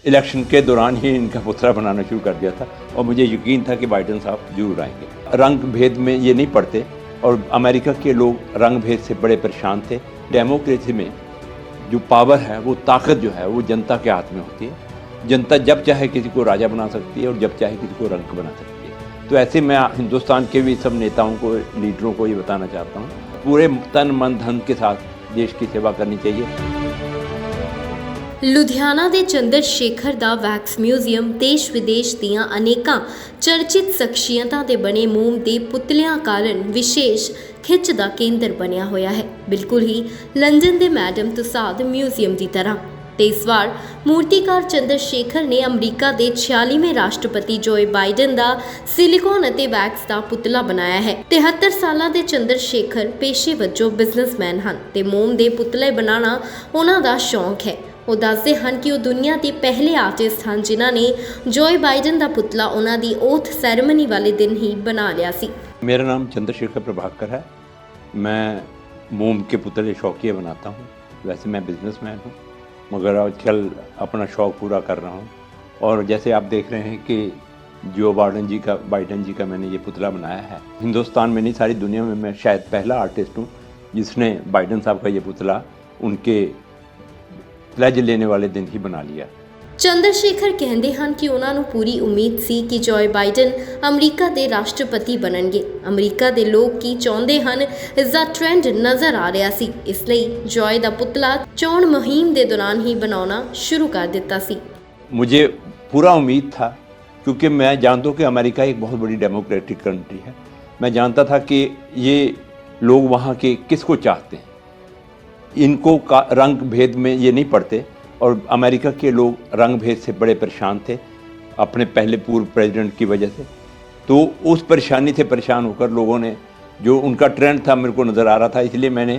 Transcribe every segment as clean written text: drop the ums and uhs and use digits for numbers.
Election के दौरान ही इनका पुतला बनाना शुरू कर दिया था और मुझे यकीन था कि बाइडेन साहब जरूर आएंगे। रंग भेद में ये नहीं पड़ते और अमेरिका के लोग रंग भेद से बड़े परेशान थे। डेमोक्रेसी में जो पावर है, वो ताकत जो है, वो जनता के हाथ में होती है। जनता जब चाहे किसी को राजा बना सकती है और जब चाहे किसी को रंक बना सकती है। तो ऐसे मैं हिंदुस्तान के भी सब नेताओं को, लीडरों को ये बताना चाहता हूँ, पूरे तन मन धन के साथ देश की सेवा करनी चाहिए। ਲੁਧਿਆਣਾ ਦੇ ਚੰਦਰ ਸ਼ੇਖਰ ਦਾ ਵੈਕਸ ਮਿਊਜ਼ੀਅਮ ਦੇਸ਼ ਵਿਦੇਸ਼ ਦੀਆਂ ਅਨੇਕਾਂ ਚਰਚਿਤ ਸ਼ਖਸੀਅਤਾਂ ਦੇ ਬਣੇ ਮੋਮ ਦੇ ਪੁਤਲਿਆਂ ਕਾਰਨ ਵਿਸ਼ੇਸ਼ ਖਿੱਚ ਦਾ ਕੇਂਦਰ ਬਣਿਆ ਹੋਇਆ ਹੈ, ਬਿਲਕੁਲ ਹੀ ਲੰਡਨ ਦੇ ਮੈਡਮ ਤੁਸਾਦ ਮਿਊਜ਼ੀਅਮ ਦੀ ਤਰ੍ਹਾਂ। ਤੇ ਇਸ ਵਾਰ ਮੂਰਤੀਕਾਰ ਚੰਦਰ ਸ਼ੇਖਰ ਨੇ ਅਮਰੀਕਾ ਦੇ 46ਵੇਂ ਰਾਸ਼ਟਰਪਤੀ ਜੋਏ ਬਾਈਡਨ ਦਾ ਸਿਲੀਕਨ ਅਤੇ ਵੈਕਸ ਦਾ ਪੁਤਲਾ ਬਣਾਇਆ ਹੈ। 73 ਸਾਲਾਂ ਦੇ ਚੰਦਰ ਸ਼ੇਖਰ ਪੇਸ਼ੇ ਵਜੋਂ ਬਿਜ਼ਨਸਮੈਨ ਹਨ ਤੇ ਮੋਮ ਦੇ ਪੁਤਲੇ ਬਣਾਉਣਾ ਉਹਨਾਂ ਦਾ ਸ਼ੌਂਕ ਹੈ। ਉਹ ਦੱਸਦੇ ਹਨ ਕਿ ਉਹ ਦੁਨੀਆ ਦੇ ਪਹਿਲੇ ਆਰਟਿਸਟ ਹਨ ਜਿਨ੍ਹਾਂ ਨੇ ਜੋਏ ਬਾਈਡਨ ਦਾ ਪੁਤਲਾ ਉਹਨਾਂ ਦੀ ਓਥ ਸੈਰੇਮਨੀ ਵਾਲੇ ਦਿਨ ही बना लिया सी। मेरा नाम चंद्रशेखर प्रभाकर है। मैं मोम के पुतले शौकिया बनाता हूँ। वैसे मैं बिजनेसमैन हूँ, मगर आजकल अपना शौक़ पूरा कर रहा हूँ। और जैसे आप देख रहे हैं कि जो बाइडन जी का मैंने ये पुतला बनाया है, हिंदुस्तान में नहीं सारी दुनिया में मैं शायद पहला आर्टिस्ट हूँ जिसने बाइडन साहब का ये पुतला उनके प्लेज लेने वाले दिन ही बना लिया। ਚੰਦਰ ਸ਼ੇਖਰ ਕਹਿੰਦੇ ਹਨ ਕਿ ਉਹਨਾਂ ਨੂੰ ਪੂਰੀ ਉਮੀਦ ਸੀ ਕਿ ਜੋਏ ਬਾਈਡਨ ਅਮਰੀਕਾ ਦੇ ਰਾਸ਼ਟਰਪਤੀ ਬਣਨਗੇ। ਅਮਰੀਕਾ ਦੇ ਲੋਕ ਕੀ ਚਾਹੁੰਦੇ ਹਨ, ਇਸ ਦਾ ਟ੍ਰੈਂਡ ਨਜ਼ਰ ਆ ਰਿਹਾ ਸੀ। ਇਸ ਲਈ ਜੋਏ ਦਾ ਪੁਤਲਾ ਚੋਣ ਮੁਹਿੰਮ ਦੇ ਦੌਰਾਨ ਹੀ ਬਣਾਉਣਾ ਸ਼ੁਰੂ ਕਰ ਦਿੱਤਾ ਸੀ। मुझे पूरा उम्मीद था क्योंकि मैं जानता हूँ कि अमेरिका एक बहुत बड़ी डेमोक्रेटिक कंट्री है। मैं जानता था कि ये लोग वहाँ के किसको चाहते हैं। इनको रंग भेद में ये नहीं पड़ते और अमेरिका के लोग रंग भेद से बड़े परेशान थे अपने पहले पूर्व प्रेसिडेंट की वजह से। तो उस परेशानी से परेशान होकर लोगों ने, जो उनका ट्रेंड था मेरे को नज़र आ रहा था, इसलिए मैंने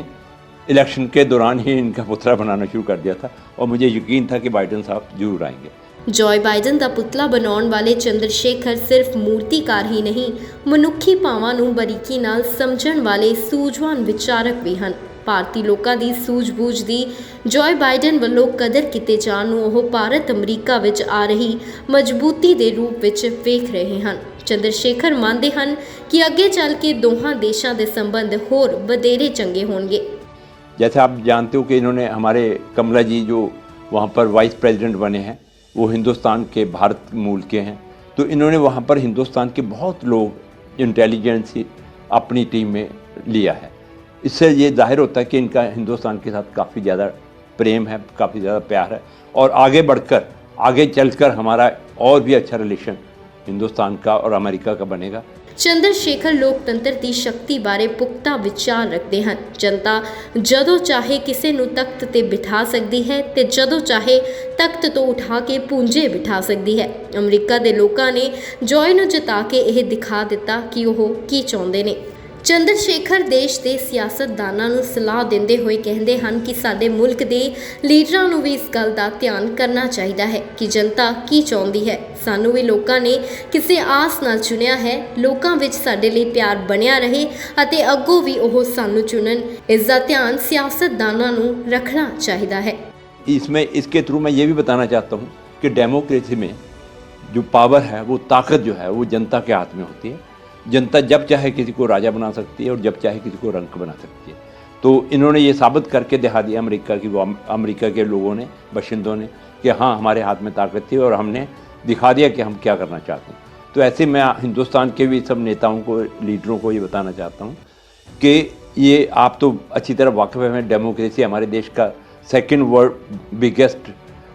इलेक्शन के दौरान ही इनका पुतला बनाना शुरू कर दिया था और मुझे यकीन था कि बाइडन साहब जरूर आएंगे। ਜੋਏ ਬਾਈਡਨ ਦਾ ਪੁਤਲਾ ਬਣਾਉਣ ਵਾਲੇ ਚੰਦਰ ਸ਼ੇਖਰ ਸਿਰਫ ਮੂਰਤੀਕਾਰ ਹੀ ਨਹੀਂ, ਮਨੁੱਖੀ ਭਾਵਾਂ ਨੂੰ ਬਰੀਕੀ ਨਾਲ ਸਮਝਣ ਵਾਲੇ ਸੂਝਵਾਨ ਵਿਚਾਰਕ ਵੀ ਹਨ। ਭਾਰਤੀ ਲੋਕਾਂ ਦੀ ਸੂਝ-ਬੂਝ ਦੀ ਜੋਏ ਬਾਈਡਨ ਵੱਲੋਂ ਕਦਰ ਕੀਤੇ ਜਾਣ ਨੂੰ ਉਹ ਭਾਰਤ ਅਮਰੀਕਾ ਵਿੱਚ ਆ ਰਹੀ ਮਜ਼ਬੂਤੀ ਦੇ ਰੂਪ ਵਿੱਚ ਵੇਖ ਰਹੇ ਹਨ। ਚੰਦਰ ਸ਼ੇਖਰ ਮੰਨਦੇ ਹਨ ਕਿ ਅੱਗੇ ਚੱਲ ਕੇ ਦੋਹਾਂ देशों के संबंध ਹੋਰ ਵਧੇਰੇ ਚੰਗੇ होंगे। जैसे आप जानते हो कि इन्होंने, हमारे कमला जी जो वहाँ पर वाइस प्रेसिडेंट बने हैं, वो हिंदुस्तान के, भारत मूल के हैं। तो इन्होंने वहाँ पर हिंदुस्तान के बहुत लोग इंटेलिजेंस अपनी टीम में लिया है। इससे ये जाहिर होता है कि इनका हिंदुस्तान के साथ काफ़ी ज़्यादा प्रेम है, काफ़ी ज़्यादा प्यार है और आगे बढ़कर, आगे चलकर हमारा और भी अच्छा रिलेशन हिंदुस्तान का और अमेरिका का बनेगा। ਚੰਦਰ ਸ਼ੇਖਰ ਲੋਕਤੰਤਰ ਦੀ ਸ਼ਕਤੀ ਬਾਰੇ ਪੁਖਤਾ ਵਿਚਾਰ ਰੱਖਦੇ ਹਨ। ਜਨਤਾ ਜਦੋਂ ਚਾਹੇ ਕਿਸੇ ਨੂੰ ਤਖਤ ਤੇ ਬਿਠਾ ਸਕਦੀ ਹੈ ਤੇ ਜਦੋਂ ਚਾਹੇ ਤਖਤ ਤੋਂ ਉਠਾ ਕੇ ਪੂੰਝੇ ਬਿਠਾ ਸਕਦੀ ਹੈ। ਅਮਰੀਕਾ ਦੇ ਲੋਕਾਂ ਨੇ ਜੋਏ ਨੂੰ ਜਿਤਾ ਕੇ ਇਹ ਦਿਖਾ ਦਿੱਤਾ ਕਿ ਉਹ ਕੀ ਚਾਹੁੰਦੇ ਨੇ। ਚੰਦਰ ਸ਼ੇਖਰ ਦੇਸ਼ ਦੇ ਸਿਆਸਤਦਾਨਾਂ ਨੂੰ ਸਲਾਹ ਦਿੰਦੇ ਹੋਏ ਕਹਿੰਦੇ ਹਨ ਕਿ ਸਾਡੇ ਮੁਲਕ ਦੇ ਲੀਡਰਾਂ ਨੂੰ ਵੀ ਇਸ ਗੱਲ ਦਾ ਧਿਆਨ ਕਰਨਾ ਚਾਹੀਦਾ ਹੈ ਕਿ ਜਨਤਾ ਕੀ ਚਾਹੁੰਦੀ ਹੈ। ਸਾਨੂੰ ਵੀ ਲੋਕਾਂ ਨੇ ਕਿਸੇ ਆਸ ਨਾਲ ਚੁਣਿਆ ਹੈ। ਲੋਕਾਂ ਵਿੱਚ ਸਾਡੇ ਲਈ ਪਿਆਰ ਬਣਿਆ ਰਹੇ ਅਤੇ ਅੱਗੋਂ ਵੀ ਉਹ ਸਾਨੂੰ ਚੁਣਨ। ਇਸ ਦਾ ਧਿਆਨ ਸਿਆਸਤਦਾਨਾਂ ਨੂੰ ਰੱਖਣਾ ਚਾਹੀਦਾ ਹੈ। इसके थ्रू मैं ये भी बताना चाहता हूँ कि डेमोक्रेसी में जो पावर है, वो ताकत जो है, वो जनता के हाथ में होती है। जनता जब चाहे किसी को राजा बना सकती है और जब चाहे किसी को रंक बना सकती है। तो इन्होंने ये साबित करके दिखा दिया अमेरिका के लोगों ने, बाशिंदों ने, कि हाँ, हमारे हाथ में ताकत थी और हमने दिखा दिया कि हम क्या करना चाहते हैं। तो ऐसे मैं हिंदुस्तान के भी सब नेताओं को, लीडरों को ये बताना चाहता हूँ कि ये, आप तो अच्छी तरह वाकिफ़ हैं, डेमोक्रेसी हमारे देश का सेकेंड बिगेस्ट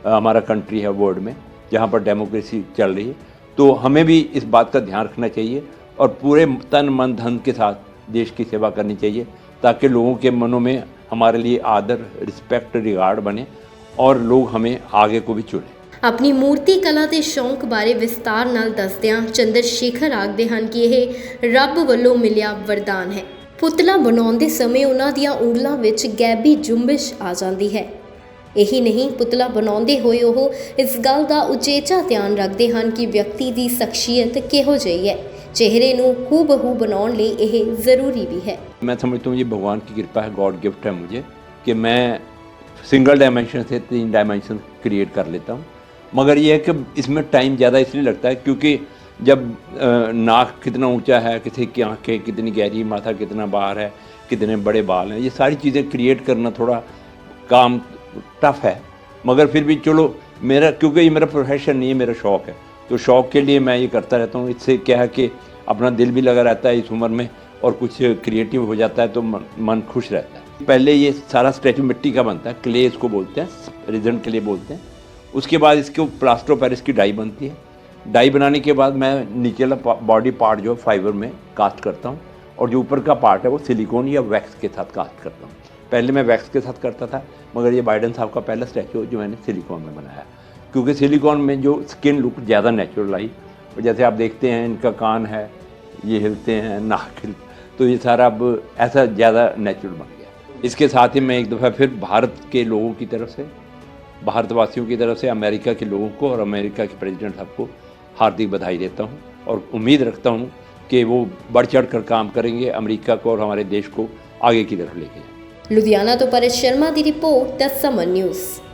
हमारा कंट्री है वर्ल्ड में, जहाँ पर डेमोक्रेसी चल रही है। तो हमें भी इस बात का ध्यान रखना चाहिए और पूरे तन मन धन के साथ देश की सेवा करनी चाहिए ताकि लोगों के मनों में हमारे लिए आदर, रिस्पेक्ट, रिगार्ड बने और लोग हमें आगे को भी चुने। ਆਪਣੀ ਮੂਰਤੀ ਕਲਾ ਦੇ ਸ਼ੌਂਕ ਬਾਰੇ ਵਿਸਤਾਰ ਨਾਲ ਦੱਸਦਿਆਂ ਚੰਦਰ ਸ਼ੇਖਰ ਆਖਦੇ ਹਨ ਕਿ ਇਹ ਰੱਬ ਵੱਲੋਂ ਮਿਲਿਆ ਵਰਦਾਨ ਹੈ। ਪੁਤਲਾ ਬਣਾਉਂਦੇ ਸਮੇਂ ਉਹਨਾਂ ਦੀਆਂ ਉਂਗਲਾਂ ਵਿੱਚ ਗੈਬੀ ਜੁੰਬਿਸ਼ ਆ ਜਾਂਦੀ ਹੈ। ਇਹੀ ਨਹੀਂ, ਪੁਤਲਾ ਬਣਾਉਂਦੇ ਹੋਏ ਉਹ ਇਸ ਗੱਲ ਦਾ ਉਚੇਚਾ ਧਿਆਨ ਰੱਖਦੇ ਹਨ ਕਿ ਵਿਅਕਤੀ ਦੀ ਸ਼ਖਸੀਅਤ ਕਿਹੋ ਜਿਹੀ ਹੈ। चेहरे ਨੂੰ ਹੂਬਹੂ ਬਣਾਉਣ ਲਈ ਇਹ ਜ਼ਰੂਰੀ भी है। मैं समझता हूँ ये भगवान की कृपा है, गॉड गिफ्ट है मुझे कि मैं सिंगल डायमेंशन से 3 डायमेंशन क्रिएट कर लेता हूँ मगर ये है कि इसमें टाइम ज़्यादा इसलिए लगता है क्योंकि जब नाक कितना ऊंचा है, किसी की आंखें कितनी गहरी, माथा कितना बाहर है, कितने बड़े बाल हैं, ये सारी चीज़ें क्रिएट करना थोड़ा काम टफ है। मगर फिर भी चलो, मेरा क्योंकि ये मेरा प्रोफेशन नहीं है, मेरा शौक़ है, तो शौक़ के लिए मैं ये करता रहता हूँ। इससे क्या है कि अपना दिल भी लगा रहता है इस उम्र में और कुछ क्रिएटिव हो जाता है तो मन खुश रहता है। पहले ये सारा स्टैचू मिट्टी का बनता है, क्ले इसको बोलते हैं, रेजन क्ले बोलते हैं। उसके बाद इसके प्लास्टर ऑफ पेरिस की डाई बनती है। डाई बनाने के बाद मैं नीचे वाला बॉडी पार्ट जो फाइबर में कास्ट करता हूँ और जो ऊपर का पार्ट है वो सिलिकॉन या वैक्स के साथ कास्ट करता हूँ। पहले मैं वैक्स के साथ करता था, मगर ये बाइडेन साहब का पहला स्टैचू जो मैंने सिलिकॉन में बनाया, क्योंकि सिलिकॉन में जो स्किन लुक ज़्यादा नेचुरल आई। और जैसे आप देखते हैं इनका कान है, ये हिलते हैं, नाक हिलते, तो ये सारा अब ऐसा ज़्यादा नेचुरल बन गया। इसके साथ ही मैं एक दफ़ा फिर भारत के लोगों की तरफ से, भारतवासियों की तरफ से अमेरिका के लोगों को और अमेरिका के प्रेसिडेंट साहब को हार्दिक बधाई देता हूँ और उम्मीद रखता हूँ कि वो बढ़ चढ़ कर काम करेंगे, अमेरिका को और हमारे देश को आगे की तरफ लेके जाएं। लुधियाना तो परेश शर्मा की रिपोर्ट, द समर न्यूज़।